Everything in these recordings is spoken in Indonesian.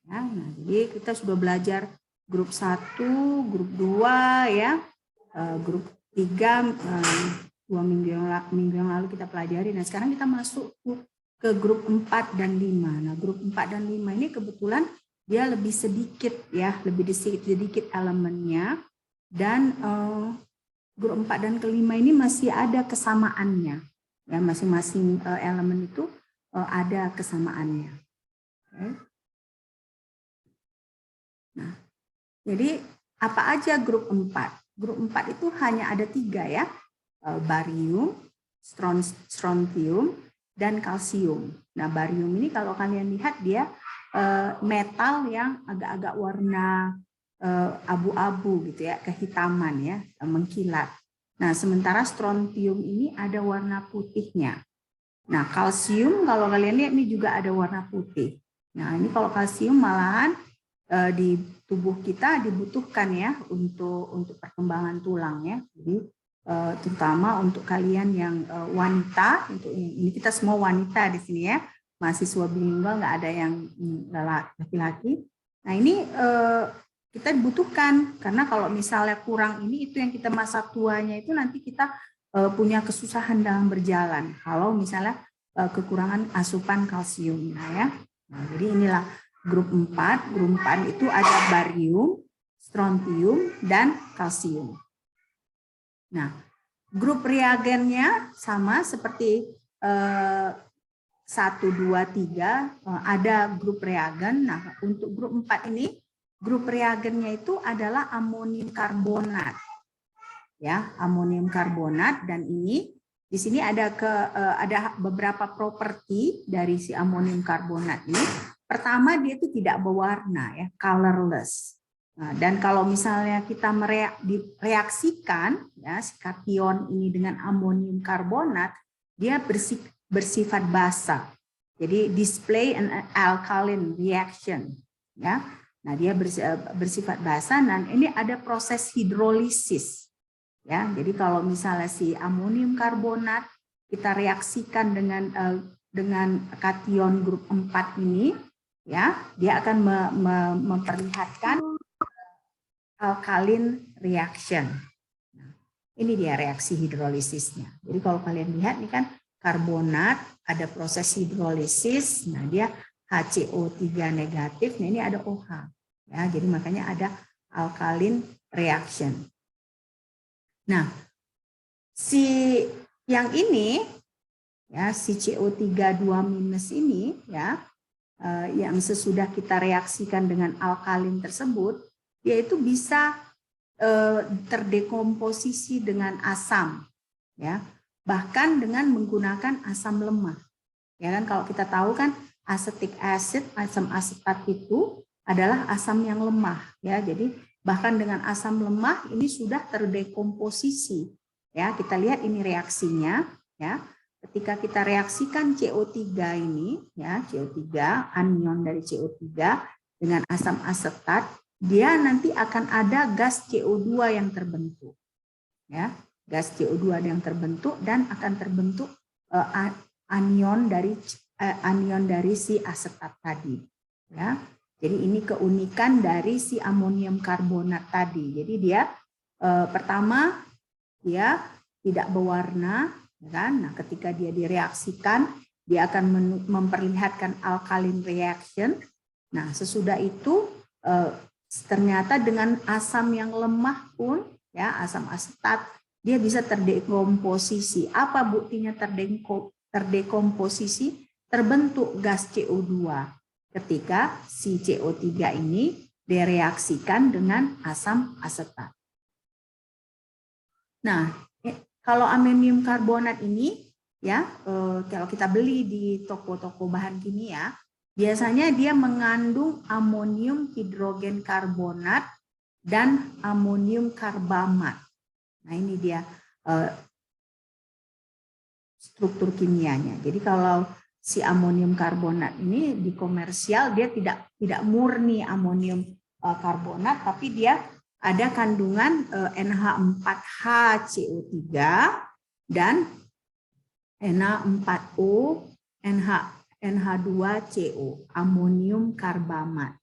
Ya, nah, jadi kita sudah belajar grup 1, grup 2 ya. Grup 3 minggu yang lalu kita pelajari. Nah, sekarang kita masuk ke grup 4 dan 5. Nah, grup 4 dan 5 ini kebetulan dia lebih sedikit ya, lebih sedikit elemennya, dan grup 4 dan kelima ini masih ada kesamaannya. Ya, masing-masing elemen itu ada kesamaannya. Okay. Nah, jadi apa aja grup 4? Grup 4 itu hanya ada 3 ya, barium, strontium, dan kalsium. Nah, barium ini kalau kalian lihat dia metal yang agak-agak warna abu-abu gitu ya, kehitaman ya, mengkilat. Nah, sementara strontium ini ada warna putihnya. Nah, kalsium kalau kalian lihat ini juga ada warna putih. Nah, ini kalau kalsium malahan di tubuh kita dibutuhkan ya untuk perkembangan tulang ya. Jadi terutama untuk kalian yang wanita, untuk ini kita semua wanita di sini ya, mahasiswa bilingual, nggak ada yang laki-laki. Nah, ini kita dibutuhkan karena kalau misalnya kurang ini, itu yang kita masa tuanya itu nanti kita punya kesusahan dalam berjalan kalau misalnya kekurangan asupan kalsium ya. Nah, jadi inilah grup 4. Grup 4 itu ada barium, strontium, dan kalsium. Nah, grup reagennya sama seperti 1, 2, 3 ada grup reagen. Nah, untuk grup 4 ini grup reagennya itu adalah amonium karbonat. Ya, amonium karbonat, dan ini di sini ada beberapa properti dari si amonium karbonat ini. Pertama, dia itu tidak berwarna ya, colorless. Nah, dan kalau misalnya kita mereaksikan ya si kation ini dengan amonium karbonat, dia bersifat basa. Jadi display an alkaline reaction ya. Nah, dia bersifat basa, dan ini ada proses hidrolisis. Ya, jadi kalau misalnya si amonium karbonat kita reaksikan dengan kation grup 4 ini, ya, dia akan memperlihatkan alkaline reaction. Nah, ini dia reaksi hidrolisisnya. Jadi kalau kalian lihat ini kan karbonat ada proses hidrolisis, nah dia HCO3 negatif, nah ini ada OH. Ya, jadi makanya ada alkaline reaction. Nah, si yang ini ya, si CO3 2- ini ya, yang sesudah kita reaksikan dengan alkalin tersebut, yaitu bisa terdekomposisi dengan asam ya, bahkan dengan menggunakan asam lemah. Ya kan, kalau kita tahu kan acetic acid, asam asetat itu adalah asam yang lemah ya. Jadi bahkan dengan asam lemah ini sudah terdekomposisi. Ya, kita lihat ini reaksinya ya. Ketika kita reaksikan CO3 ini ya, CO3 anion dari CO3 dengan asam asetat, dia nanti akan ada gas CO2 yang terbentuk. Ya, gas CO2 yang terbentuk dan akan terbentuk anion dari si asetat tadi. Ya. Jadi ini keunikan dari si amonium karbonat tadi. Jadi dia pertama dia tidak berwarna, kan? Nah, ketika dia direaksikan, dia akan memperlihatkan alkaline reaction. Nah, sesudah itu ternyata dengan asam yang lemah pun, ya asam asetat, dia bisa terdekomposisi. Apa buktinya terdekomposisi? Terbentuk gas CO2. Ketika si CO3 ini direaksikan dengan asam asetat. Nah, kalau amonium karbonat ini ya, kalau kita beli di toko-toko bahan kimia, biasanya dia mengandung amonium hidrogen karbonat dan amonium karbamat. Nah, ini dia struktur kimianya. Jadi kalau si amonium karbonat ini di komersial dia tidak murni amonium karbonat, tapi dia ada kandungan NH4HCO3 dan Na4O NH2CO, amonium karbamat.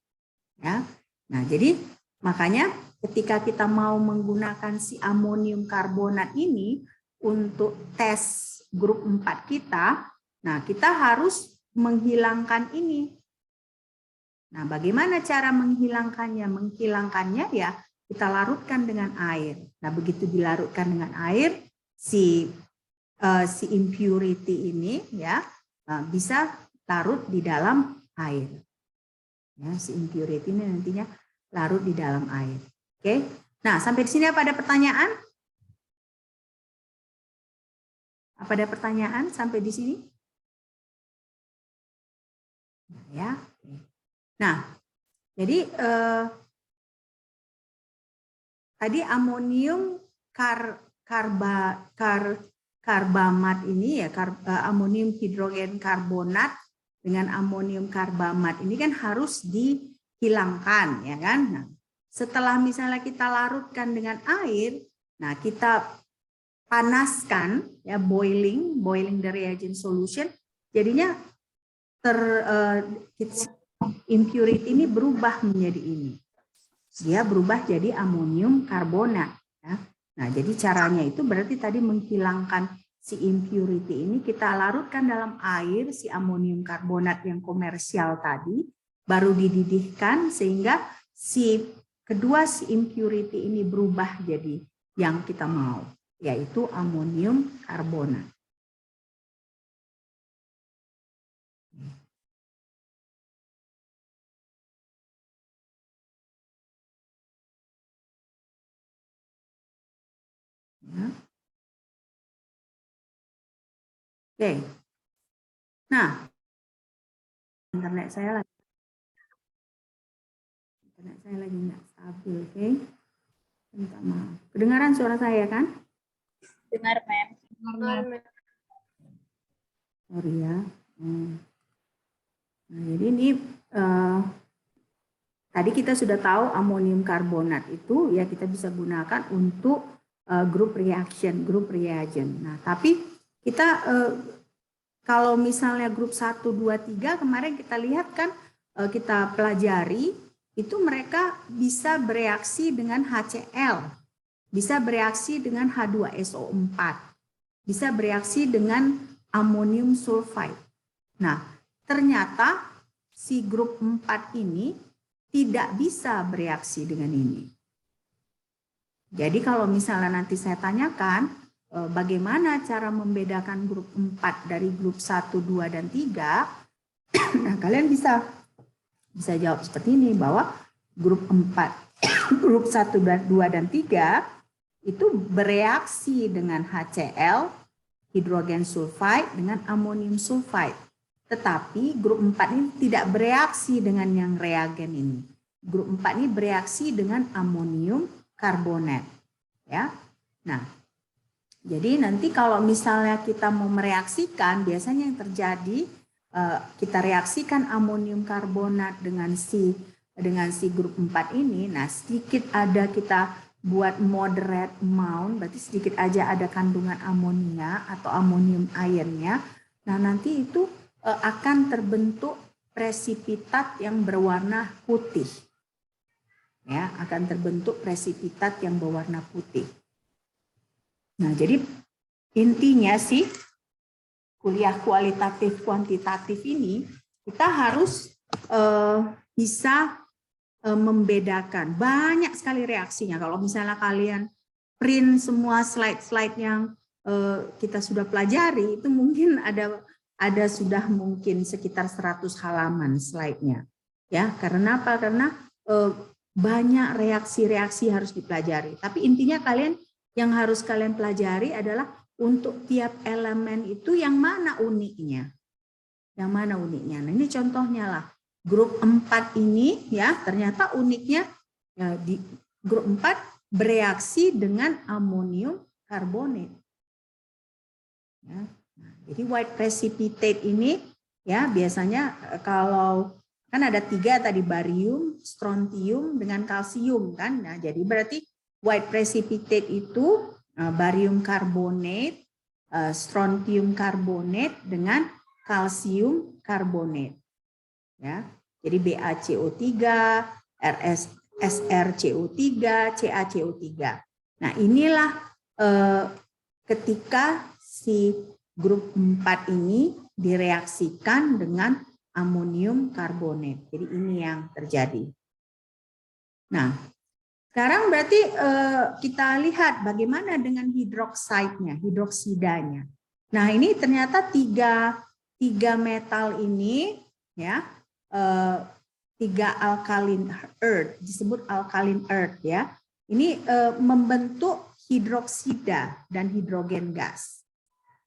Ya. Nah, jadi makanya ketika kita mau menggunakan si amonium karbonat ini untuk tes grup 4 kita, nah kita harus menghilangkan ini. Nah, bagaimana cara menghilangkannya? Menghilangkannya ya kita larutkan dengan air. Nah, begitu dilarutkan dengan air, si impurity ini ya bisa larut di dalam air. Ya, si impurity ini nantinya larut di dalam air. Oke. Nah, sampai di sini apa ada pertanyaan? Apa ada pertanyaan sampai di sini? Ya. Nah, jadi tadi amonium karbamat ini ya, amonium hidrogen karbonat dengan amonium karbamat ini kan harus dihilangkan, ya kan? Nah, setelah misalnya kita larutkan dengan air, nah kita panaskan ya, boiling the reagent solution, jadinya impurity ini berubah menjadi ini. Dia berubah jadi amonium karbonat. Ya. Nah, jadi caranya itu berarti tadi menghilangkan si impurity ini, kita larutkan dalam air si amonium karbonat yang komersial tadi, baru dididihkan sehingga si impurity ini berubah jadi yang kita mau, yaitu amonium karbonat. Ya. Oke. Nah, internet saya lagi nggak stabil, oke? Minta maaf. Kedengaran suara saya kan? Dengar, Mem. Sorry ya. Nah, jadi ini tadi kita sudah tahu amonium karbonat itu ya kita bisa gunakan untuk group reaction, group reagent. Nah, tapi kita kalau misalnya grup 1, 2, 3 kemarin kita lihat kan kita pelajari itu mereka bisa bereaksi dengan HCl, bisa bereaksi dengan H2SO4, bisa bereaksi dengan amonium sulfide. Nah, ternyata si grup 4 ini tidak bisa bereaksi dengan ini. Jadi kalau misalnya nanti saya tanyakan, bagaimana cara membedakan grup 4 dari grup 1, 2, dan 3, nah kalian bisa jawab seperti ini, bahwa grup 4, grup 1, 2, dan 3 itu bereaksi dengan HCl, hidrogen sulfide, dengan amonium sulfide. Tetapi grup 4 ini tidak bereaksi dengan yang reagen ini. Grup 4 ini bereaksi dengan amonium karbonat. Ya. Nah, jadi nanti kalau misalnya kita mau mereaksikan, biasanya yang terjadi kita reaksikan amonium karbonat dengan si grup 4 ini. Nah, sedikit ada kita buat moderate amount, berarti sedikit aja ada kandungan amonia atau amonium ion-nya. Nah, nanti itu akan terbentuk presipitat yang berwarna putih. Ya, akan terbentuk presipitat yang berwarna putih. Nah, jadi intinya sih kuliah kualitatif kuantitatif ini kita harus bisa membedakan banyak sekali reaksinya. Kalau misalnya kalian print semua slide-slide yang kita sudah pelajari, itu mungkin ada sudah mungkin sekitar 100 halaman slide-nya. Ya, karena apa? Karena banyak reaksi-reaksi harus dipelajari. Tapi intinya yang harus kalian pelajari adalah untuk tiap elemen itu yang mana uniknya. Yang mana uniknya. Nah, ini contohnya lah. Grup 4 ini ya ternyata uniknya ya, di grup 4 bereaksi dengan amonium karbonat. Ya. Nah, jadi white precipitate ini ya biasanya kalau kan ada 3 tadi, barium, strontium dengan kalsium kan. Nah, jadi berarti white precipitate itu barium karbonat, strontium karbonat dengan kalsium karbonat. Ya. Jadi BaCO3 SrCO3, CaCO3. Nah, inilah ketika si grup 4 ini direaksikan dengan amonium karbonat. Jadi ini yang terjadi. Nah, sekarang berarti kita lihat bagaimana dengan hidroksidanya, hidroksidanya. Nah, ini ternyata tiga metal ini ya, tiga alkaline earth, disebut alkaline earth ya. Ini membentuk hidroksida dan hidrogen gas.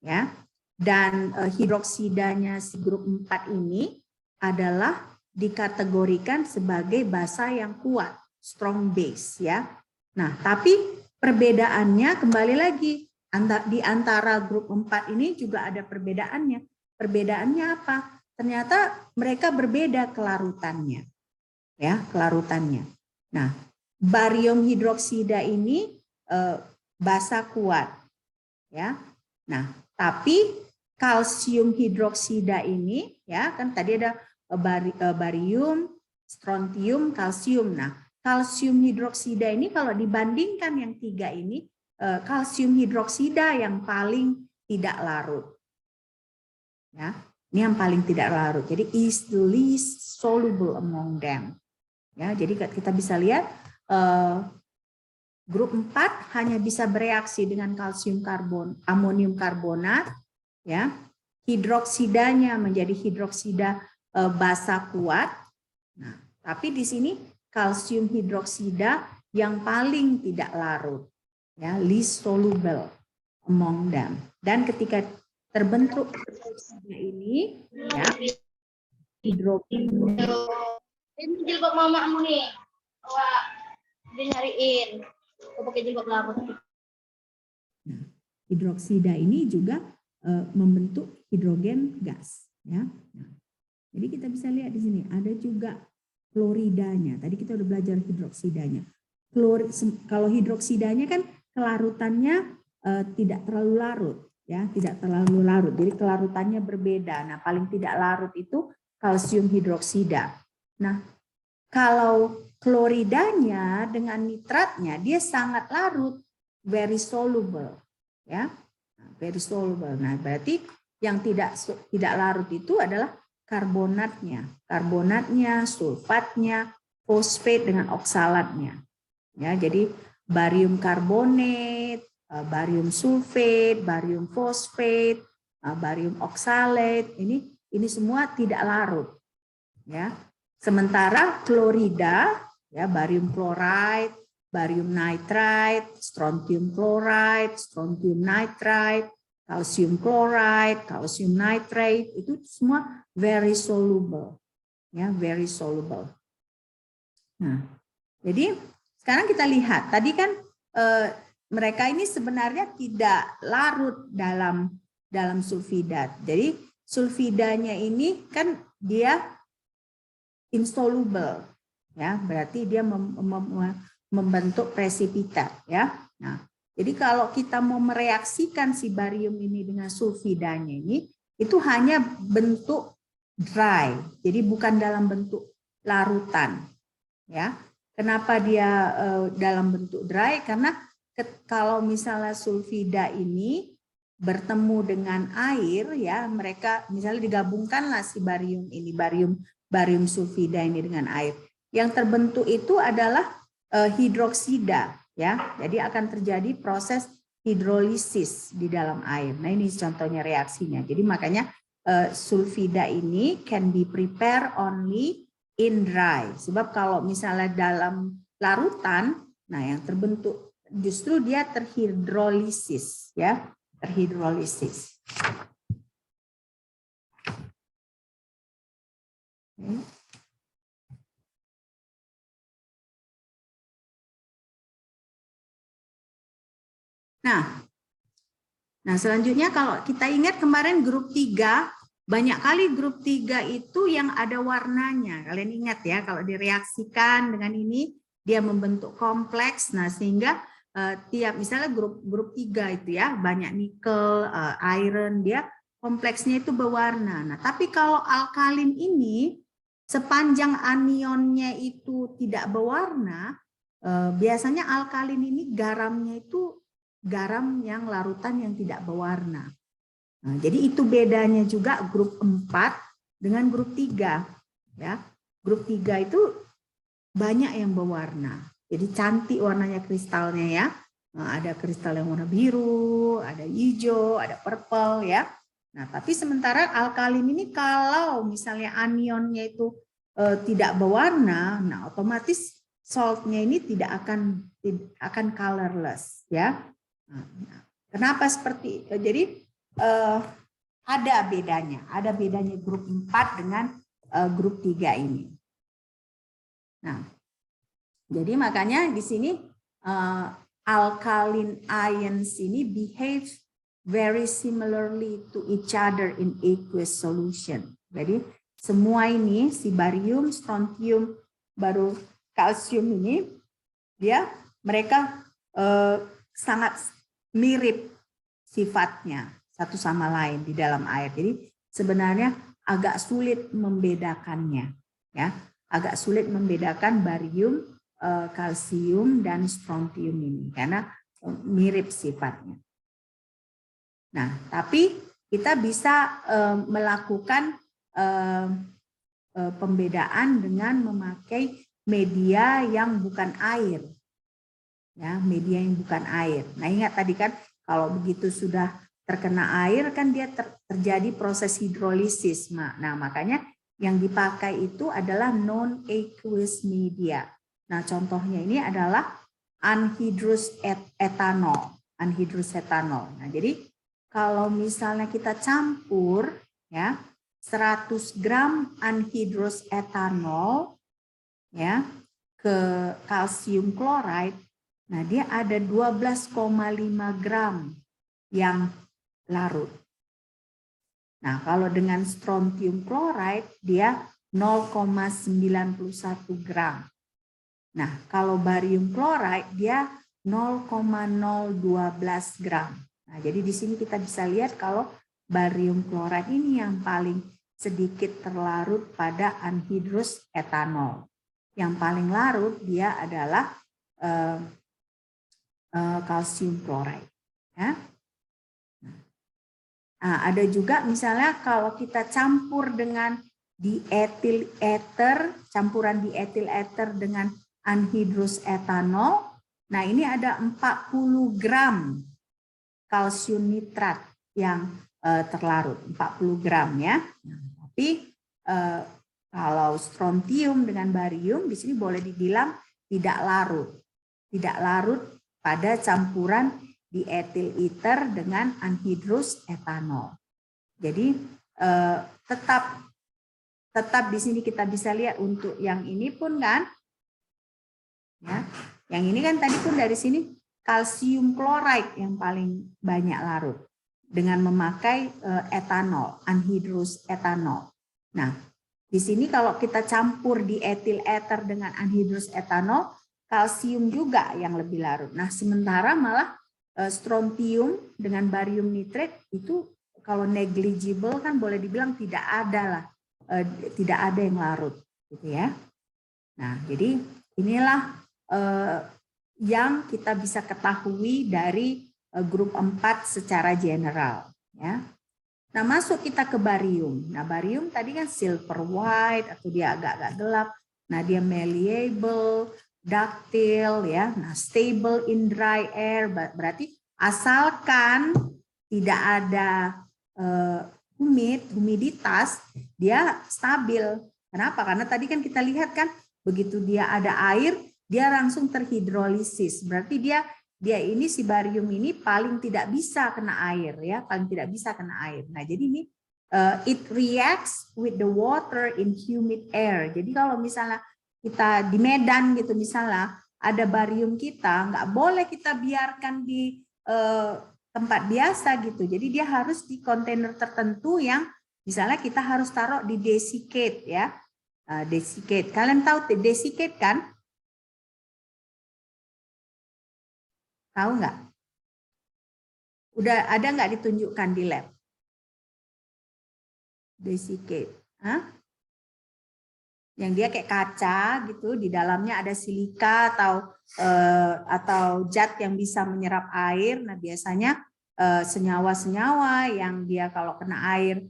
Ya. Dan hidroksidanya si grup 4 ini adalah dikategorikan sebagai basa yang kuat, strong base ya. Nah, tapi perbedaannya kembali lagi di antara grup 4 ini juga ada perbedaannya. Perbedaannya apa? Ternyata mereka berbeda kelarutannya. Ya, kelarutannya. Nah, barium hidroksida ini basa kuat. Ya. Nah, tapi kalsium hidroksida ini ya kan tadi ada barium, strontium, kalsium. Nah, kalsium hidroksida ini kalau dibandingkan yang tiga ini, kalsium hidroksida yang paling tidak larut. Ya, ini yang paling tidak larut. Jadi is the least soluble among them. Ya, jadi kita bisa lihat grup 4 hanya bisa bereaksi dengan kalsium amonium karbonat, ya. Hidroksidanya menjadi hidroksida basa kuat. Nah, tapi di sini kalsium hidroksida yang paling tidak larut, ya, least soluble among them. Dan ketika terbentuk hidroksida ini, ya, hidrogen. Ini jilbab mamamu nih. Wah, dia nyariin. Aku pakai jilbab lama. Nah, hidroksida ini juga membentuk hidrogen gas, ya. Nah, jadi kita bisa lihat di sini ada juga kloridanya. Tadi kita udah belajar hidroksidanya. Kalau hidroksidanya kan kelarutannya tidak terlalu larut, ya, tidak terlalu larut. Jadi kelarutannya berbeda. Nah, paling tidak larut itu kalsium hidroksida. Nah, kalau kloridanya dengan nitratnya dia sangat larut, very soluble, ya, very soluble. Nah, berarti yang tidak larut itu adalah karbonatnya, sulfatnya, fosfat dengan oksalatnya. Ya, jadi barium karbonat, barium sulfat, barium fosfat, barium oksalat, ini semua tidak larut. Ya. Sementara klorida, ya, barium chloride, barium nitride, strontium chloride, strontium nitride, kalsium chloride, kalsium nitrate, itu semua very soluble, ya, very soluble. Nah, jadi sekarang kita lihat tadi kan mereka ini sebenarnya tidak larut dalam sulfidat. Jadi sulfidanya ini kan dia insoluble, ya, berarti dia membentuk presipitat, ya. Nah, jadi kalau kita mau mereaksikan si barium ini dengan sulfidanya ini, itu hanya bentuk dry, jadi bukan dalam bentuk larutan, ya. Kenapa dia dalam bentuk dry? Karena kalau misalnya sulfida ini bertemu dengan air, ya, mereka misalnya digabungkanlah si barium ini, barium sulfida ini dengan air. Yang terbentuk itu adalah hidroksida, ya. Jadi akan terjadi proses hidrolisis di dalam air. Nah, ini contohnya reaksinya. Jadi makanya sulfida ini can be prepared only in dry. Sebab kalau misalnya dalam larutan, nah yang terbentuk justru dia terhidrolisis, ya, terhidrolisis. Nah, selanjutnya kalau kita ingat kemarin grup 3, banyak kali grup 3 itu yang ada warnanya. Kalian ingat ya, kalau direaksikan dengan ini, dia membentuk kompleks. Nah, sehingga tiap misalnya grup 3 itu ya, banyak nikel, iron, dia kompleksnya itu berwarna. Nah, tapi kalau alkalin ini sepanjang anionnya itu tidak berwarna, biasanya alkalin ini garamnya itu garam yang larutan yang tidak berwarna. Nah, jadi itu bedanya juga grup 4 dengan grup 3. Ya. Grup 3 itu banyak yang berwarna. Jadi cantik warnanya kristalnya ya. Nah, ada kristal yang warna biru, ada hijau, ada purple ya. Nah, tapi sementara alkalin ini kalau misalnya anionnya itu tidak berwarna, nah otomatis saltnya ini tidak akan colorless ya. Nah, kenapa seperti jadi ada bedanya grup 4 dengan grup 3 ini. Nah, jadi makanya di sini alkaline ions ini behave very similarly to each other in aqueous solution. Jadi semua ini si barium, strontium, baru kalsium ini mereka sangat mirip sifatnya satu sama lain di dalam air. Jadi sebenarnya agak sulit membedakannya, ya, agak sulit membedakan barium, kalsium dan strontium ini karena mirip sifatnya. Nah, tapi kita bisa melakukan pembedaan dengan memakai media yang bukan air, ya, media yang bukan air. Nah, ingat tadi kan kalau begitu sudah terkena air kan dia terjadi proses hidrolisis. Nah, makanya yang dipakai itu adalah non-aqueous media. Nah, contohnya ini adalah anhydrous ethanol. Anhydrous ethanol. Nah, jadi kalau misalnya kita campur ya 100 gram anhydrous ethanol ya ke kalsium klorida, nah dia ada 12,5 gram yang larut. Nah, kalau dengan strontium klorida dia 0,91 gram. Nah, kalau barium klorida dia 0,012 gram. Nah, jadi di sini kita bisa lihat kalau barium klorida ini yang paling sedikit terlarut pada anhydrous ethanol. Yang paling larut dia adalah kalsium klorida. Ya. Nah, ada juga misalnya kalau kita campur dengan diethil ether, campuran diethil ether dengan anhydrous ethanol, nah ini ada 40 gram kalsium nitrat yang terlarut, 40 gram ya. Nah, tapi kalau strontium dengan barium di sini boleh dibilang tidak larut pada campuran diethil ether dengan anhydrous ethanol. Jadi tetap di sini kita bisa lihat untuk yang ini pun kan, ya, yang ini kan tadi pun dari sini kalsium klorida yang paling banyak larut dengan memakai etanol, anhydrous ethanol. Nah, di sini kalau kita campur diethil ether dengan anhydrous ethanol, kalsium juga yang lebih larut. Nah, sementara malah strontium dengan barium nitrate itu kalau negligible kan boleh dibilang tidak ada yang larut, gitu ya. Nah, jadi inilah yang kita bisa ketahui dari grup 4 secara general, ya. Nah, masuk kita ke barium. Nah, barium tadi kan silver white atau dia agak-agak gelap. Nah, dia malleable, ductile ya. Nah, stable in dry air berarti asalkan tidak ada humiditas, dia stabil. Kenapa? Karena tadi kan kita lihat kan begitu dia ada air, dia langsung terhidrolisis. Berarti dia ini si barium ini paling tidak bisa kena air ya, paling tidak bisa kena air. Nah, jadi ini it reacts with the water in humid air. Jadi kalau misalnya kita di Medan gitu misalnya ada barium kita, nggak boleh kita biarkan di tempat biasa gitu. Jadi dia harus di kontainer tertentu yang misalnya kita harus taruh di desiccate ya. Desiccate. Kalian tahu desiccate kan? Tahu nggak? Udah ada nggak ditunjukkan di lab? Desiccate. Hah? yang dia kayak kaca gitu, di dalamnya ada silika atau zat yang bisa menyerap air. Nah, biasanya senyawa-senyawa yang dia kalau kena air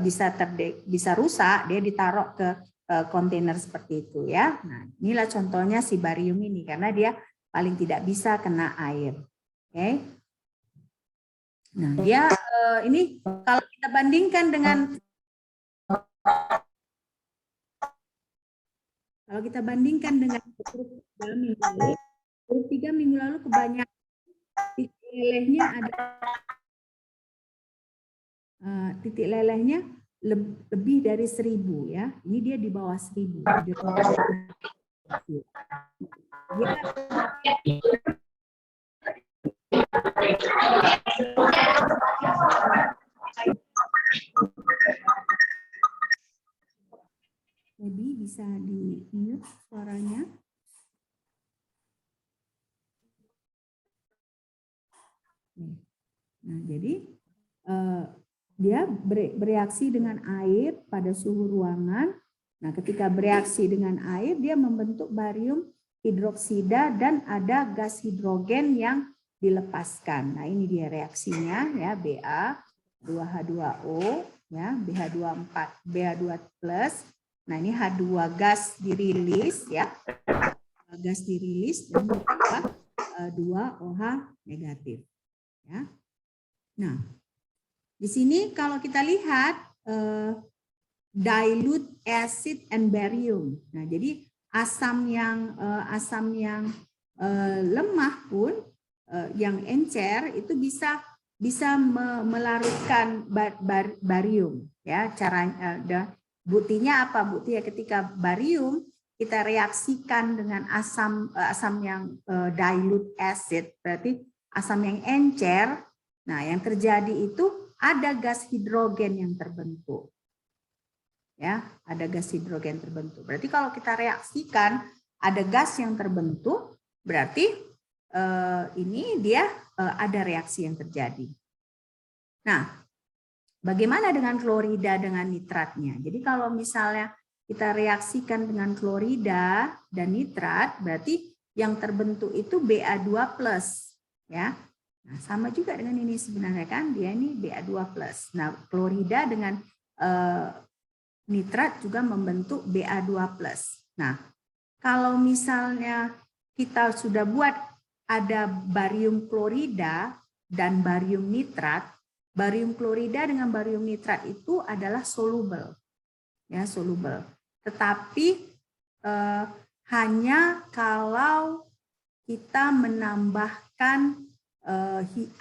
bisa rusak, dia ditaruh ke kontainer seperti itu ya. Nah, inilah contohnya si barium ini karena dia paling tidak bisa kena air. Oke. Nah, dia ini kalau kita bandingkan dengan grup 3 minggu lalu, kebanyakan titik lelehnya titik lelehnya lebih dari 1000 ya. Ini dia di bawah 1000. Jadi bisa di-mute suaranya. Nah, jadi dia bereaksi dengan air pada suhu ruangan. Nah, ketika bereaksi dengan air, dia membentuk barium hidroksida dan ada gas hidrogen yang dilepaskan. Nah, ini dia reaksinya ya, Ba2H2O ya, BH2 Nah, ini H2 gas dirilis ya. Gas dirilis dan ditambah 2OH negatif ya. Nah, di sini kalau kita lihat dilute acid and barium. Nah, jadi asam yang lemah pun yang encer itu bisa melarutkan barium ya. Buktinya apa? Buktinya ketika barium kita reaksikan dengan asam yang dilute acid, berarti asam yang encer. Nah, yang terjadi itu ada gas hidrogen yang terbentuk. Ya, ada gas hidrogen terbentuk. Berarti kalau kita reaksikan ada gas yang terbentuk, berarti ini dia ada reaksi yang terjadi. Nah, bagaimana dengan klorida dengan nitratnya? Jadi kalau misalnya kita reaksikan dengan klorida dan nitrat, berarti yang terbentuk itu Ba2+, ya. Nah, sama juga dengan ini sebenarnya kan, dia ini Ba2+. Nah, klorida dengan nitrat juga membentuk Ba2+. Nah, kalau misalnya kita sudah buat ada barium klorida dan barium nitrat, barium klorida dengan barium nitrat itu adalah soluble. Ya, soluble. Tetapi hanya kalau kita menambahkan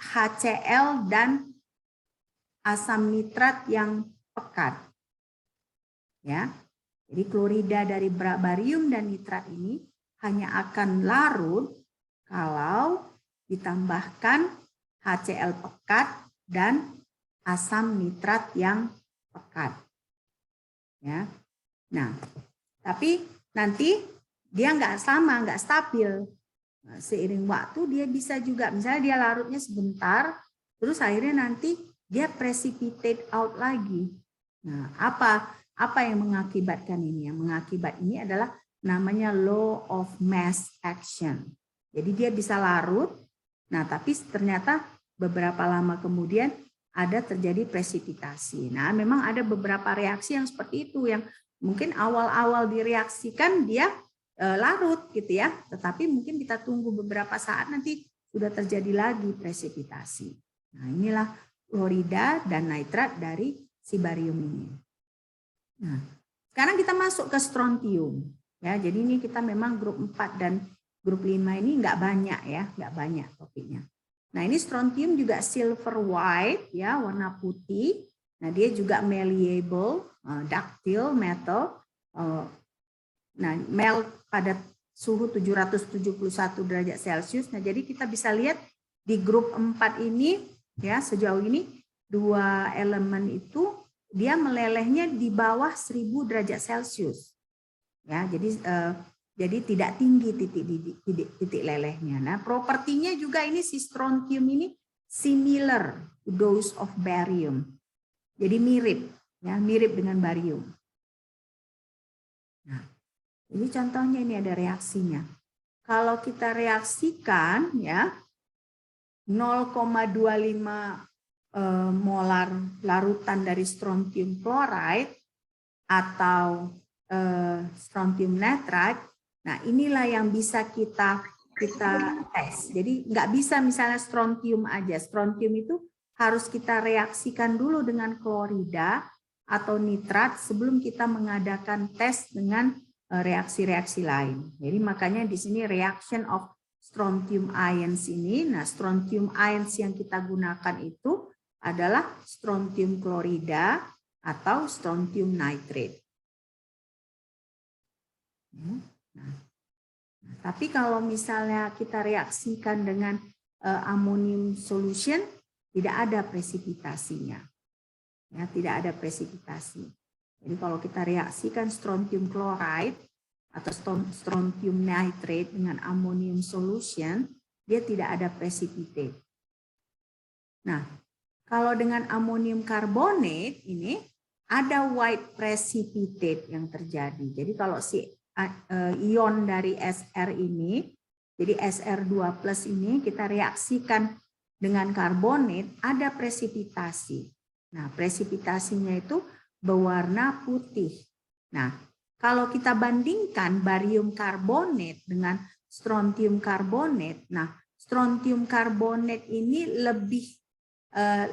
HCl dan asam nitrat yang pekat. Ya. Jadi klorida dari barium dan nitrat ini hanya akan larut kalau ditambahkan HCl pekat dan asam nitrat yang pekat. Ya. Nah, tapi nanti dia nggak sama, nggak stabil. Seiring waktu dia bisa juga, misalnya dia larutnya sebentar, terus akhirnya nanti dia precipitate out lagi. Nah, apa yang mengakibatkan ini? Yang mengakibat ini adalah namanya law of mass action. Jadi dia bisa larut, nah tapi ternyata beberapa lama kemudian ada terjadi presipitasi. Nah, memang ada beberapa reaksi yang seperti itu, yang mungkin awal-awal direaksikan dia larut gitu ya, tetapi mungkin kita tunggu beberapa saat nanti sudah terjadi lagi presipitasi. Nah, inilah klorida dan nitrat dari si barium ini. Nah, sekarang kita masuk ke strontium ya. Jadi ini kita memang grup 4 dan grup 5 ini nggak banyak ya, nggak banyak topiknya. Nah, ini strontium juga silver white ya, warna putih. Nah, dia juga malleable, ductile metal. Nah, melt pada suhu 771 derajat Celcius. Nah, jadi kita bisa lihat di grup 4 ini ya, sejauh ini dua elemen itu dia melelehnya di bawah 1000 derajat Celcius. Ya, jadi tidak tinggi titik lelehnya. Nah, propertinya juga ini si strontium ini similar to those of barium. Jadi mirip ya, mirip dengan barium. Nah, ini contohnya, ini ada reaksinya. Kalau kita reaksikan ya 0,25 molar larutan dari strontium chloride atau strontium nitrate, nah inilah yang bisa kita tes. Jadi nggak bisa misalnya strontium aja. Strontium itu harus kita reaksikan dulu dengan klorida atau nitrat sebelum kita mengadakan tes dengan reaksi-reaksi lain. Jadi makanya di sini reaction of strontium ions ini. Nah, strontium ions yang kita gunakan itu adalah strontium klorida atau strontium nitrate. Nah, tapi kalau misalnya kita reaksikan dengan amonium solution, tidak ada presipitasinya. Ya, tidak ada presipitasi. Jadi kalau kita reaksikan strontium chloride atau strontium nitrate dengan amonium solution, dia tidak ada precipitate. Nah, kalau dengan amonium carbonate ini ada white precipitate yang terjadi. Jadi kalau si ion dari SR ini, jadi SR2+ ini kita reaksikan dengan karbonat, ada presipitasi. Nah, presipitasinya itu berwarna putih. Nah, kalau kita bandingkan barium karbonat dengan strontium karbonat, nah strontium karbonat ini lebih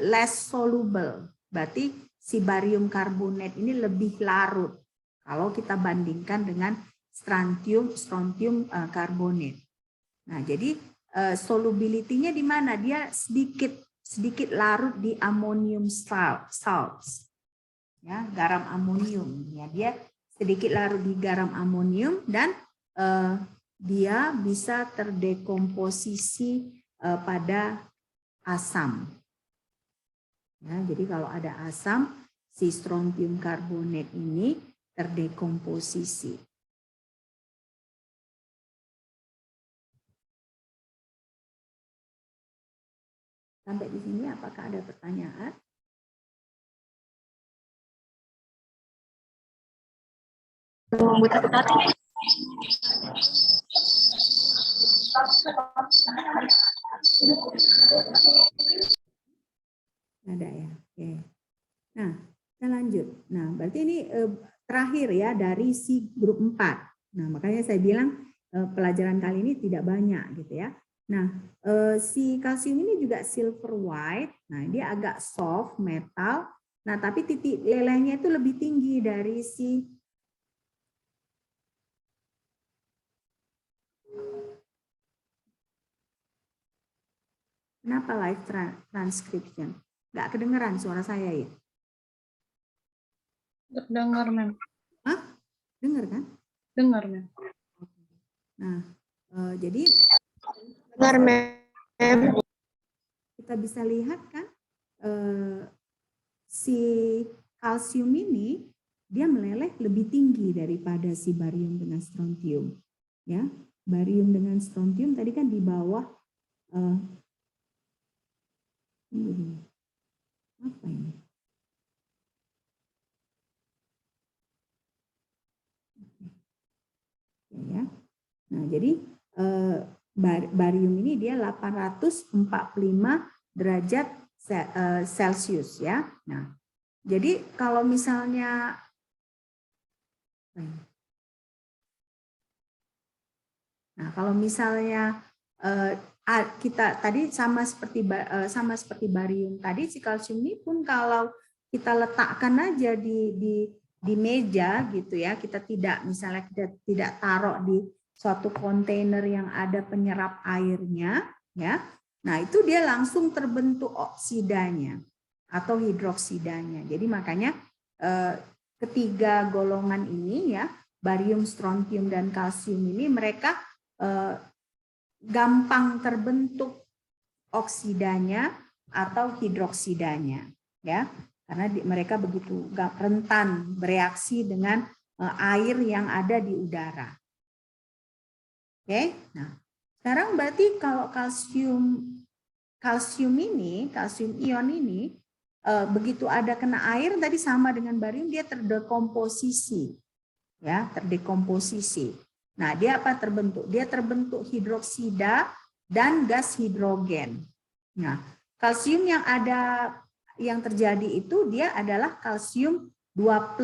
less soluble. Berarti si barium karbonat ini lebih larut kalau kita bandingkan dengan strontium karbonat. Nah, jadi solubility-nya di mana? Dia sedikit larut di ammonium salts. Ya, garam amonium. Ya, dia sedikit larut di garam amonium dan dia bisa terdekomposisi pada asam. Ya, jadi kalau ada asam, si strontium karbonat ini terdekomposisi. Sampai di sini apakah ada pertanyaan? Ada ya. Oke. Nah, kita lanjut. Nah, berarti ini terakhir ya dari si grup 4. Nah, makanya saya bilang pelajaran kali ini tidak banyak gitu ya. Nah, si kalsium ini juga silver white. Nah, dia agak soft metal. Nah, tapi titik lelehnya itu lebih tinggi dari si kenapa live transcription? Nggak kedengeran suara saya ya? Dengar, Mem. Hah? Dengar kan? Dengar, Mem. Nah, jadi Dengar, Mem. kita bisa lihat kan si kalsium ini dia meleleh lebih tinggi daripada si barium dengan strontium. Ya, barium dengan strontium tadi kan di bawah apa ini? Ya. Nah, jadi barium ini dia 845 derajat Celcius ya. Nah, jadi kalau misalnya kita tadi sama seperti barium tadi, si kalsium ini pun kalau kita letakkan aja di meja gitu ya, kita tidak taruh di suatu kontainer yang ada penyerap airnya ya. Nah, itu dia langsung terbentuk oksidanya atau hidroksidanya. Jadi makanya ketiga golongan ini ya, barium, strontium dan kalsium ini mereka gampang terbentuk oksidanya atau hidroksidanya ya, karena mereka begitu rentan bereaksi dengan air yang ada di udara. Oke, nah sekarang berarti kalau kalsium ion ini begitu ada kena air tadi sama dengan barium dia terdekomposisi ya, terdekomposisi. Nah, dia apa terbentuk? Dia terbentuk hidroksida dan gas hidrogen. Nah, kalsium yang terjadi itu dia adalah kalsium 2+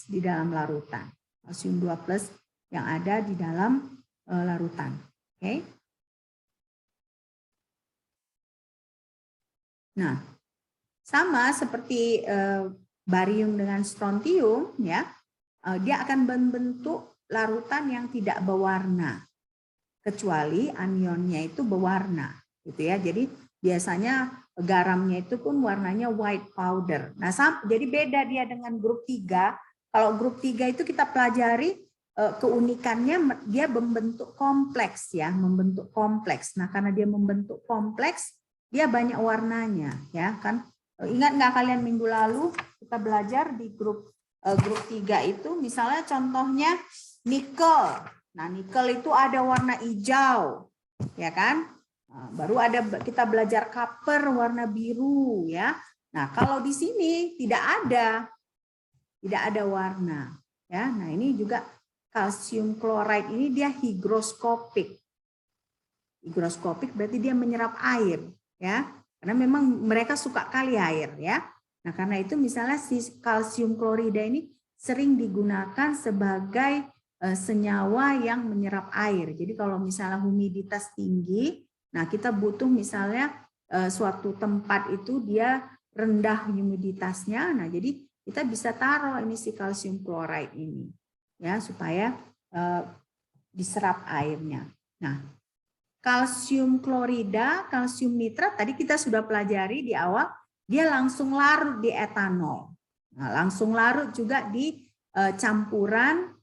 di dalam larutan. Kalsium 2+ yang ada di dalam larutan. Oke. Nah, sama seperti barium dengan strontium, ya, dia akan membentuk larutan yang tidak berwarna, kecuali anionnya itu berwarna, gitu ya. Jadi biasanya garamnya itu pun warnanya white powder. Nah, jadi beda dia dengan grup 3. Kalau grup 3 itu kita pelajari keunikannya, dia membentuk kompleks, ya, membentuk kompleks. Nah, karena dia membentuk kompleks, dia banyak warnanya, ya kan. Ingat nggak kalian minggu lalu kita belajar di grup 3 itu, misalnya contohnya nikel. Nah, nikel itu ada warna hijau, ya kan? Nah, baru ada kita belajar copper warna biru, ya. Nah, kalau di sini tidak ada warna, ya. Nah, ini juga kalsium klorida ini dia higroskopik. Higroskopik berarti dia menyerap air, ya. Karena memang mereka suka kali air, ya. Nah, karena itu misalnya si kalsium klorida ini sering digunakan sebagai senyawa yang menyerap air. Jadi kalau misalnya humiditas tinggi, nah kita butuh misalnya suatu tempat itu dia rendah humiditasnya, nah jadi kita bisa taruh ini si kalsium klorida ini, ya, supaya diserap airnya. Nah, kalsium klorida, kalsium nitrat tadi kita sudah pelajari di awal, dia langsung larut di etanol. Nah, langsung larut juga di campuran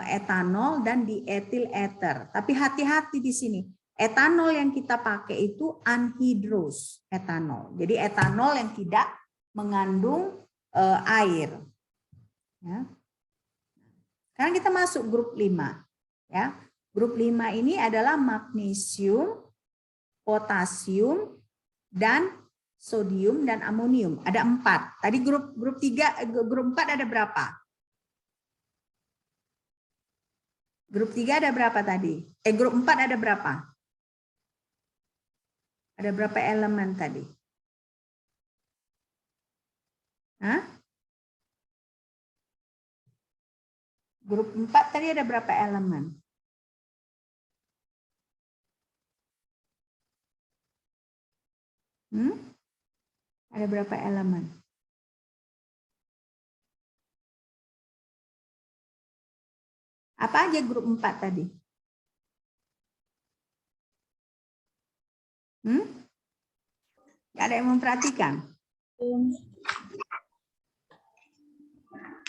etanol dan di etil ether. Tapi hati-hati di sini. Etanol yang kita pakai itu anhidrous etanol. Jadi etanol yang tidak mengandung air. Ya. Sekarang kita masuk grup 5. Ya. Grup 5 ini adalah magnesium, potasium, dan sodium dan amonium. Ada 4. Tadi grup 4 ada berapa? Grup 3 ada berapa tadi? Grup 4 ada berapa? Ada berapa elemen tadi? Hah? Grup 4 tadi ada berapa elemen? Ada berapa elemen? Apa aja grup 4 tadi? Gak ada yang memperhatikan?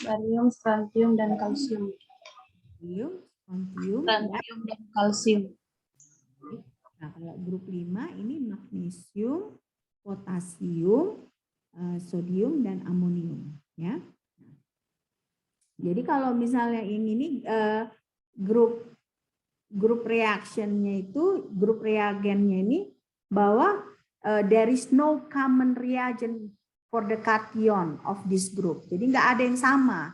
Barium, strontium, dan kalsium. Strontium, Dan kalsium. Nah, kalau grup 5 ini magnesium, potasium, sodium, dan amonium. Ya. Jadi kalau misalnya yang ini grup reactionnya itu, grup reagennya ini bahwa there is no common reagent for the cation of this group. Jadi nggak ada yang sama.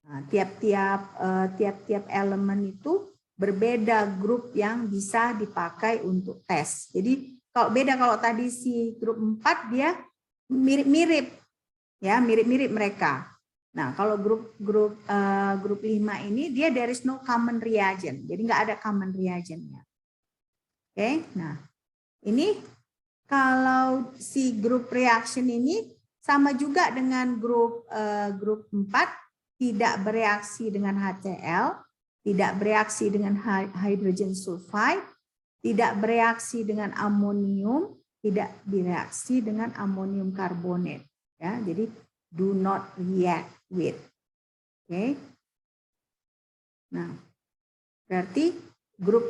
Nah, tiap-tiap elemen itu berbeda grup yang bisa dipakai untuk tes. Jadi kalau beda, kalau tadi si grup 4 dia mirip-mirip, ya, mirip-mirip mereka. Nah, kalau grup 5 ini dia there is no common reagent. Jadi nggak ada common reagentnya. Oke, nah ini kalau si grup reaction ini sama juga dengan grup 4, tidak bereaksi dengan HCl, tidak bereaksi dengan hydrogen sulfide, tidak bereaksi dengan amonium, tidak bereaksi dengan amonium karbonat. Ya, jadi do not react with. Oke. Nah, berarti grup,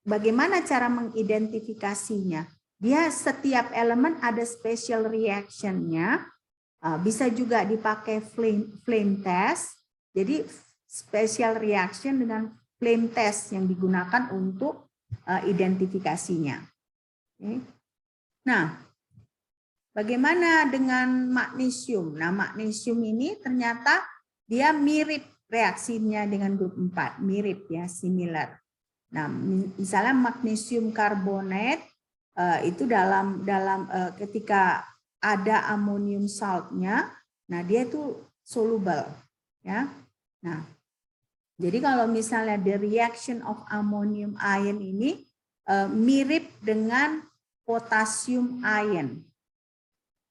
bagaimana cara mengidentifikasinya? Dia setiap elemen ada special reaction-nya. Bisa juga dipakai flame test. Jadi special reaction dengan flame test yang digunakan untuk identifikasinya. Oke. Nah, bagaimana dengan magnesium? Nah, magnesium ini ternyata dia mirip reaksinya dengan grup 4, mirip ya, similar. Nah, misalnya magnesium karbonat itu ketika ada amonium saltnya, nah dia itu soluble ya. Nah, jadi kalau misalnya the reaction of ammonium ion ini mirip dengan potasium ion,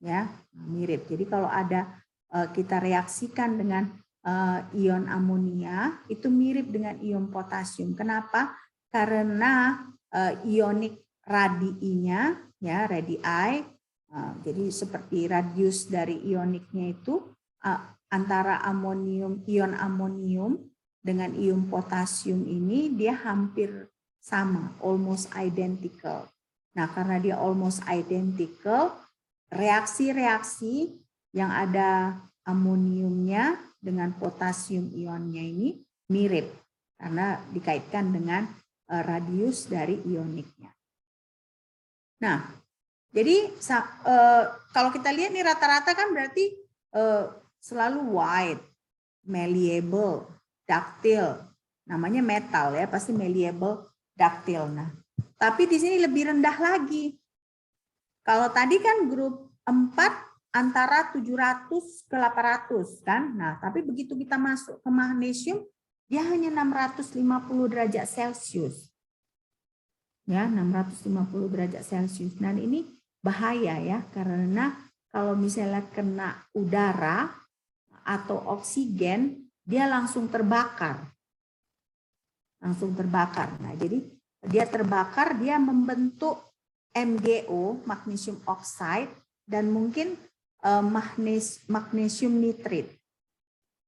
ya mirip. Jadi kalau ada kita reaksikan dengan ion amonia, itu mirip dengan ion potasium. Kenapa? Karena ionik radii-nya, ya radii, jadi seperti radius dari ioniknya itu antara ion amonium dengan ion potasium ini dia hampir sama, almost identical. Nah, karena dia almost identical, reaksi-reaksi yang ada amoniumnya dengan potasium ionnya ini mirip karena dikaitkan dengan radius dari ioniknya. Nah, jadi kalau kita lihat nih rata-rata kan berarti selalu white, malleable, ductile. Namanya metal ya, pasti malleable, ductile. Nah, tapi di sini lebih rendah lagi. Kalau tadi kan grup 4 antara 700 ke 800 kan. Nah, tapi begitu kita masuk ke magnesium, dia hanya 650 derajat Celcius. Ya, 650 derajat Celcius. Dan ini bahaya ya, karena kalau misalnya kena udara atau oksigen, dia langsung terbakar. Langsung terbakar. Nah, jadi dia terbakar, dia membentuk MgO, magnesium oxide, dan mungkin magnesium nitrit.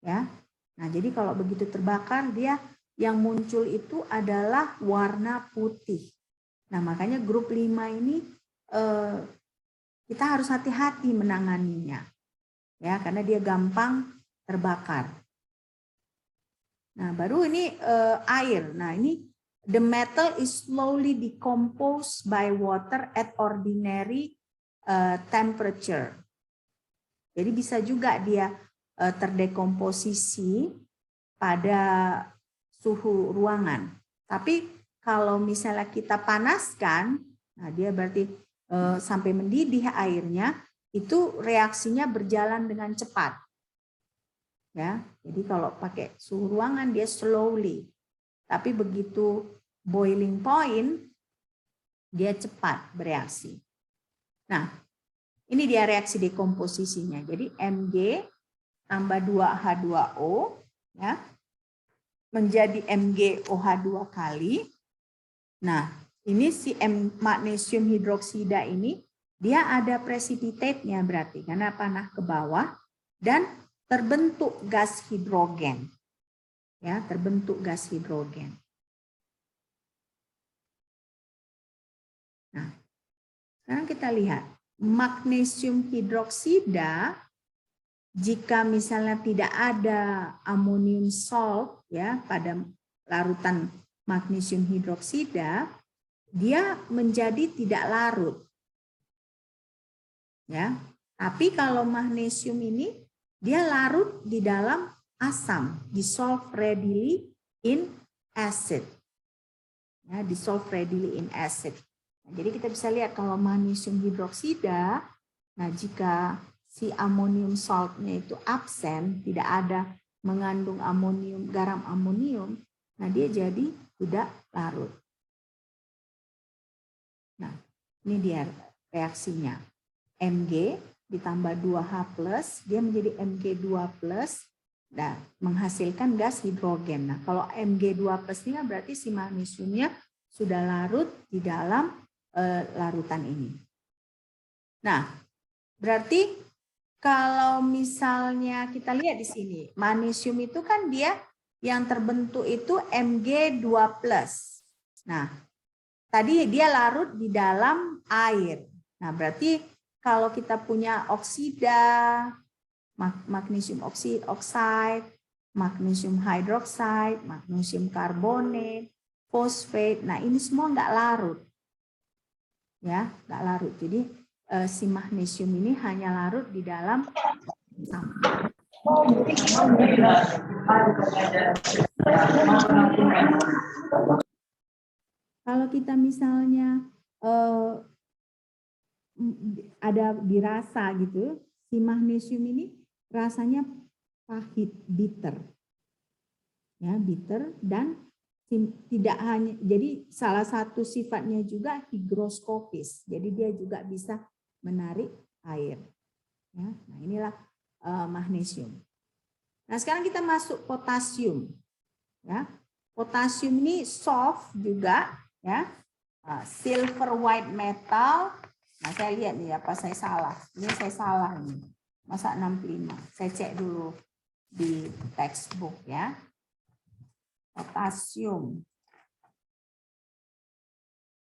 Ya. Nah, jadi kalau begitu terbakar, dia yang muncul itu adalah warna putih. Nah, makanya grup 5 ini kita harus hati-hati menanganinya. Ya, karena dia gampang terbakar. Nah, baru ini air. Nah, ini the metal is slowly decomposed by water at ordinary temperature. Jadi bisa juga dia terdekomposisi pada suhu ruangan. Tapi kalau misalnya kita panaskan, nah dia berarti sampai mendidih airnya, itu reaksinya berjalan dengan cepat. Ya, jadi kalau pakai suhu ruangan dia slowly. Tapi begitu boiling point, dia cepat bereaksi. Nah, ini dia reaksi dekomposisinya. Jadi Mg tambah 2H2O ya, menjadi MgOH2 kali. Nah, ini si magnesium hidroksida ini, dia ada precipitate-nya berarti, karena panah ke bawah, dan terbentuk gas hidrogen. Ya, terbentuk gas hidrogen. Nah, sekarang kita lihat magnesium hidroksida, jika misalnya tidak ada amonium salt ya pada larutan magnesium hidroksida, dia menjadi tidak larut. Ya, tapi kalau magnesium ini dia larut di dalam asam, dissolve readily in acid. Ya, dissolve readily in acid. Nah, jadi kita bisa lihat kalau magnesium hidroksida, nah jika si amonium saltnya itu absen, tidak ada mengandung amonium, garam amonium, nah dia jadi tidak larut. Nah, ini dia reaksinya. Mg ditambah 2H+, dia menjadi Mg2+, dan menghasilkan gas hidrogen. Nah, kalau Mg2+ ini berarti si magnesiumnya sudah larut di dalam larutan ini. Nah, berarti kalau misalnya kita lihat di sini, magnesium itu kan dia yang terbentuk itu Mg2+. Nah, tadi dia larut di dalam air. Nah, berarti kalau kita punya oksida, magnesium oxide, magnesium hydroxide, magnesium karbonat, fosfat, nah ini semua nggak larut. Ya, nggak larut. Jadi si magnesium ini hanya larut di dalam asam. Kalau kita misalnya ada dirasa gitu, si magnesium ini rasanya pahit, bitter. Ya, bitter dan tidak hanya, jadi salah satu sifatnya juga higroskopis. Jadi dia juga bisa menarik air. Ya, nah inilah magnesium. Nah, sekarang kita masuk potasium. Ya. Potasium ini soft juga, ya. Silver white metal. Nah, saya lihat nih apa saya salah. Ini saya salah ini. Masa 65. Saya cek dulu di textbook ya. Potasium.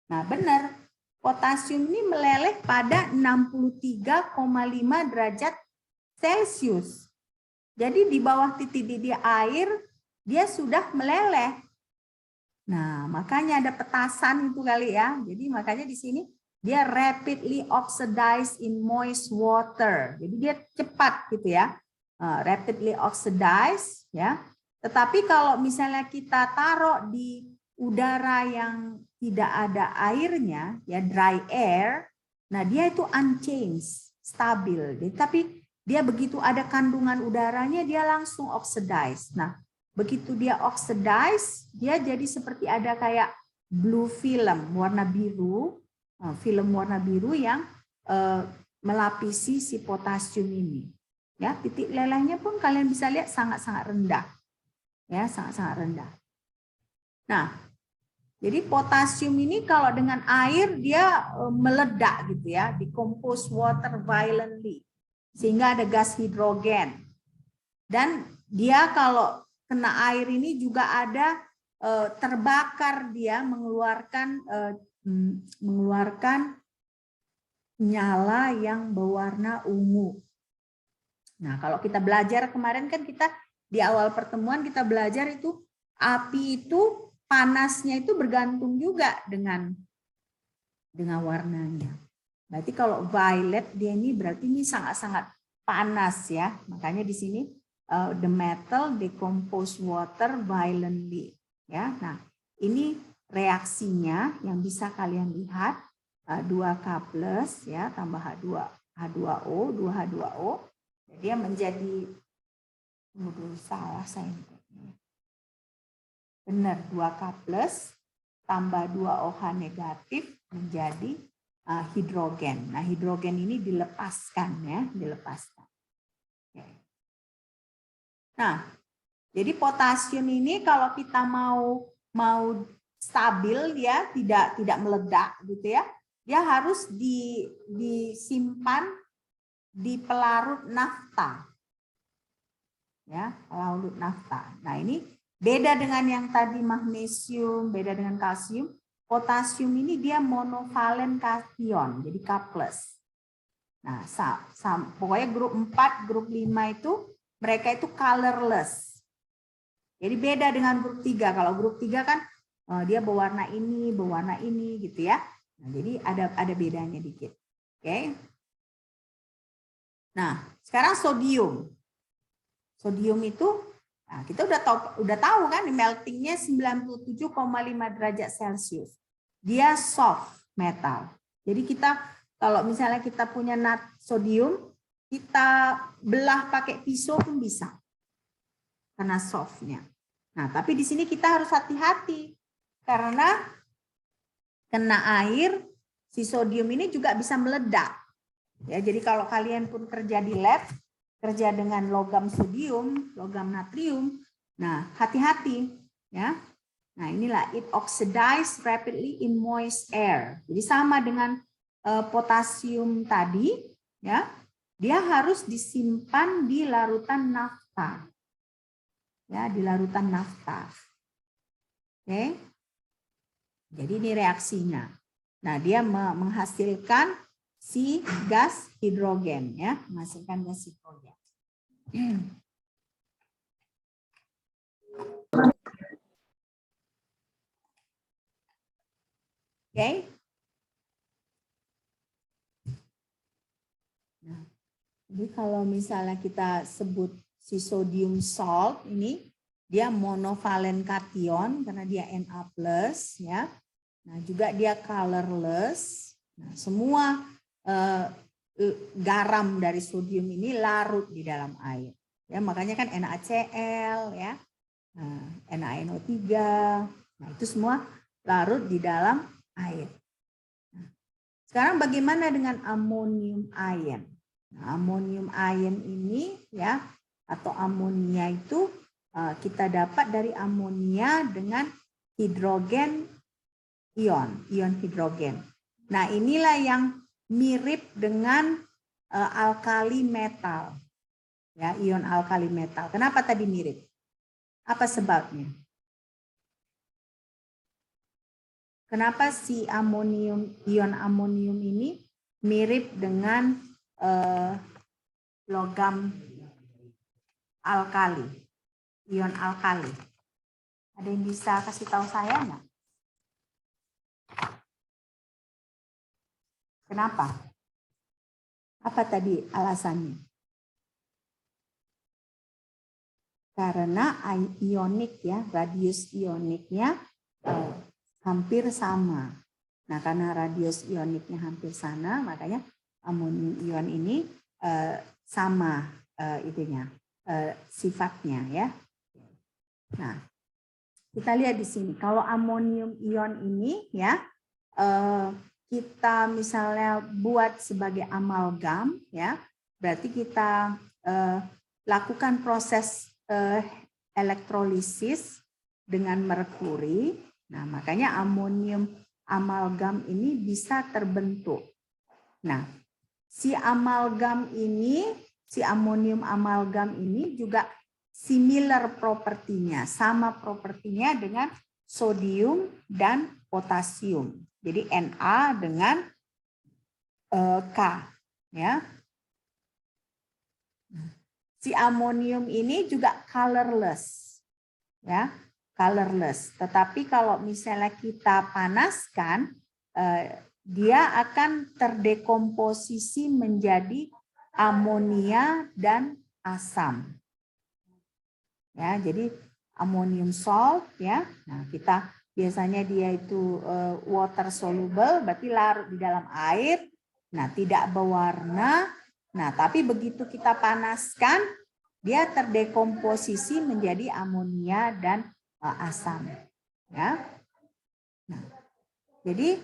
Nah, benar. Potasium ini meleleh pada 63,5 derajat Celcius. Jadi di bawah titik didih air dia sudah meleleh. Nah, makanya ada petasan itu kali ya. Jadi makanya di sini dia rapidly oxidize in moist water. Jadi dia cepat gitu ya. Rapidly oxidize ya. Tetapi kalau misalnya kita taruh di udara yang tidak ada airnya, ya dry air, nah dia itu unchanged, stabil. Tapi dia begitu ada kandungan udaranya dia langsung oxidize. Nah, begitu dia oxidize, dia jadi seperti ada kayak blue film warna biru, film warna biru yang melapisi si potasium ini. Ya, titik lelehnya pun kalian bisa lihat sangat-sangat rendah. Ya, sangat-sangat rendah. Nah, jadi potasium ini kalau dengan air dia meledak gitu ya, decompose water violently. Sehingga ada gas hidrogen. Dan dia kalau kena air ini juga ada terbakar, dia mengeluarkan nyala yang berwarna ungu. Nah, kalau kita belajar kemarin kan kita di awal pertemuan kita belajar itu api itu panasnya itu bergantung juga dengan warnanya. Berarti kalau violet dia ini berarti ini sangat-sangat panas ya. Makanya di sini the metal decompose water violently ya. Nah, ini reaksinya yang bisa kalian lihat 2K+ ya tambah H2O, 2H2O. Dia menjadi salah saya. Benar 2K+ tambah 2OH negatif menjadi hidrogen. Nah, hidrogen ini dilepaskan ya, dilepaskan. Oke. Nah, jadi potasium ini kalau kita mau stabil ya, tidak meledak gitu ya. Dia harus disimpan di pelarut nafta. Ya, pelarut nafta. Nah, ini beda dengan yang tadi magnesium, beda dengan kalsium. Potasium ini dia monovalen kation, jadi K+. Nah, pokoknya grup 4, grup 5 itu mereka itu colorless. Jadi beda dengan grup 3. Kalau grup 3 kan dia berwarna ini gitu ya. Nah, jadi ada bedanya dikit. Oke. Nah, sekarang sodium. Sodium itu nah, kita udah tahu kan meltingnya 97,5 derajat Celcius. Dia soft metal. Jadi kita kalau misalnya kita punya sodium, kita belah pakai pisau pun bisa. Karena softnya. Nah, tapi di sini kita harus hati-hati. Karena kena air, si sodium ini juga bisa meledak. Ya, jadi kalau kalian pun kerja di lab, kerja dengan logam sodium, logam natrium, nah hati-hati ya. Nah, inilah it oxidize rapidly in moist air. Jadi sama dengan potasium tadi ya. Dia harus disimpan di larutan nafta. Ya, di larutan nafta. Oke. Jadi ini reaksinya. Nah, dia menghasilkan si gas hidrogen ya, menghasilkan gas hidrogen. Oke. Nah, jadi kalau misalnya kita sebut si sodium salt ini dia monovalen kation karena dia Na+, ya. Nah, juga dia colorless. Nah, semua garam dari sodium ini larut di dalam air. Ya, makanya kan NaCl, ya, NaNO3. Nah, itu semua larut di dalam air. Nah, sekarang bagaimana dengan amonium ion? Nah, amonium ion ini, ya, atau amonia itu kita dapat dari amonia dengan hidrogen ion hidrogen. Nah, inilah yang mirip dengan alkali metal. Ya, ion alkali metal. Kenapa tadi mirip? Apa sebabnya? Kenapa si ion amonium ini mirip dengan logam alkali, ion alkali? Ada yang bisa kasih tahu saya nggak? Kenapa? Apa tadi alasannya? Karena ionik, ya, radius ioniknya hampir sama. Nah, karena radius ioniknya hampir sama, makanya amonium ion ini sama itunya, sifatnya, ya. Nah, kita lihat di sini. Kalau amonium ion ini, ya, kita misalnya buat sebagai amalgam, ya, berarti kita lakukan proses elektrolisis dengan merkuri. Nah, makanya amonium amalgam ini bisa terbentuk. Nah, si amonium amalgam ini juga similar propertinya, sama propertinya dengan sodium dan potasium. Jadi Na dengan K, ya. Si amonium ini juga colorless, ya, colorless. Tetapi kalau misalnya kita panaskan, dia akan terdekomposisi menjadi amonia dan asam. Ya, jadi amonium salt, ya. Nah, kita biasanya dia itu water soluble, berarti larut di dalam air. Nah, tidak berwarna. Nah, tapi begitu kita panaskan, dia terdekomposisi menjadi amonia dan asam. Ya. Nah, jadi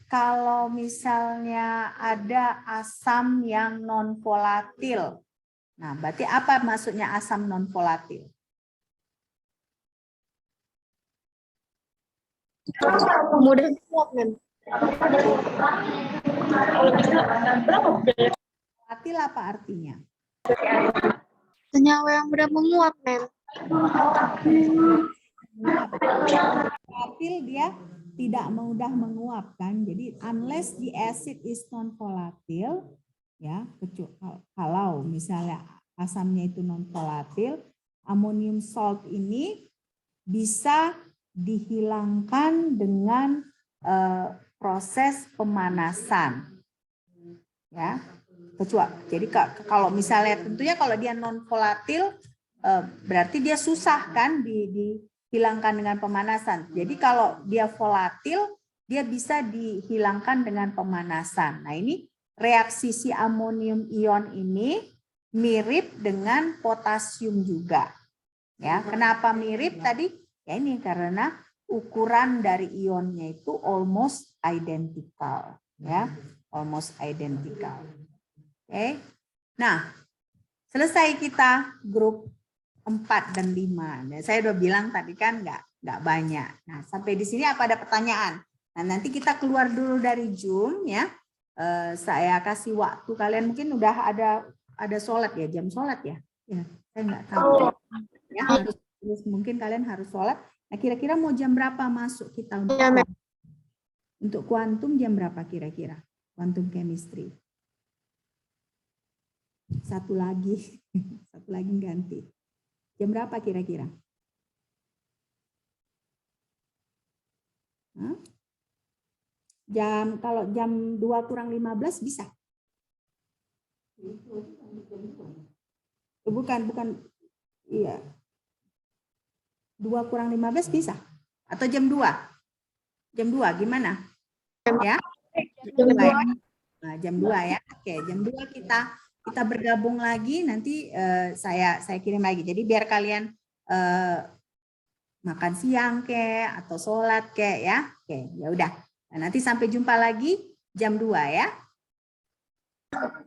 kalau misalnya ada asam yang non volatil, nah berarti apa maksudnya asam non volatil? Mudah menguap, Mem. Volatil apa artinya? Senyawa yang mudah menguap, Mem. Volatil dia tidak mudah menguap, kan? Jadi unless the acid is non volatil, ya, kalau misalnya asamnya itu non volatil, amonium salt ini bisa dihilangkan dengan proses pemanasan, ya. Jadi kalau misalnya tentunya kalau dia non volatil berarti dia susah, kan, dihilangkan dengan pemanasan. Jadi kalau dia volatil dia bisa dihilangkan dengan pemanasan. Nah, ini reaksi si amonium ion ini mirip dengan potasium juga. Ya, kenapa mirip tadi? Ya ini karena ukuran dari ionnya itu almost identical, ya, almost identical. Oke. Nah, selesai kita grup 4 dan 5. Nah, saya udah bilang tadi kan nggak banyak. Nah, sampai di sini apa ada pertanyaan? Nah, nanti kita keluar dulu dari Zoom, ya. Saya kasih waktu kalian, mungkin udah ada sholat ya, jam sholat ya. Ya, saya nggak tahu. Ya, harus mungkin kalian harus sholat. Nah, kira-kira mau jam berapa masuk kita untuk kuantum jam berapa kira-kira? Kuantum chemistry. Satu lagi ganti. Jam berapa kira-kira? Kalau jam 2 kurang 15 bisa. Bukan. Iya. 2 kurang 15 bisa? Atau jam 2? Jam 2 gimana? Ya? Jam 2. Nah, jam 2 ya. Oke, jam 2 kita bergabung lagi, nanti saya kirim lagi. Jadi biar kalian makan siang atau sholat ya. Oke, ya udah. Nah, nanti sampai jumpa lagi jam 2 ya.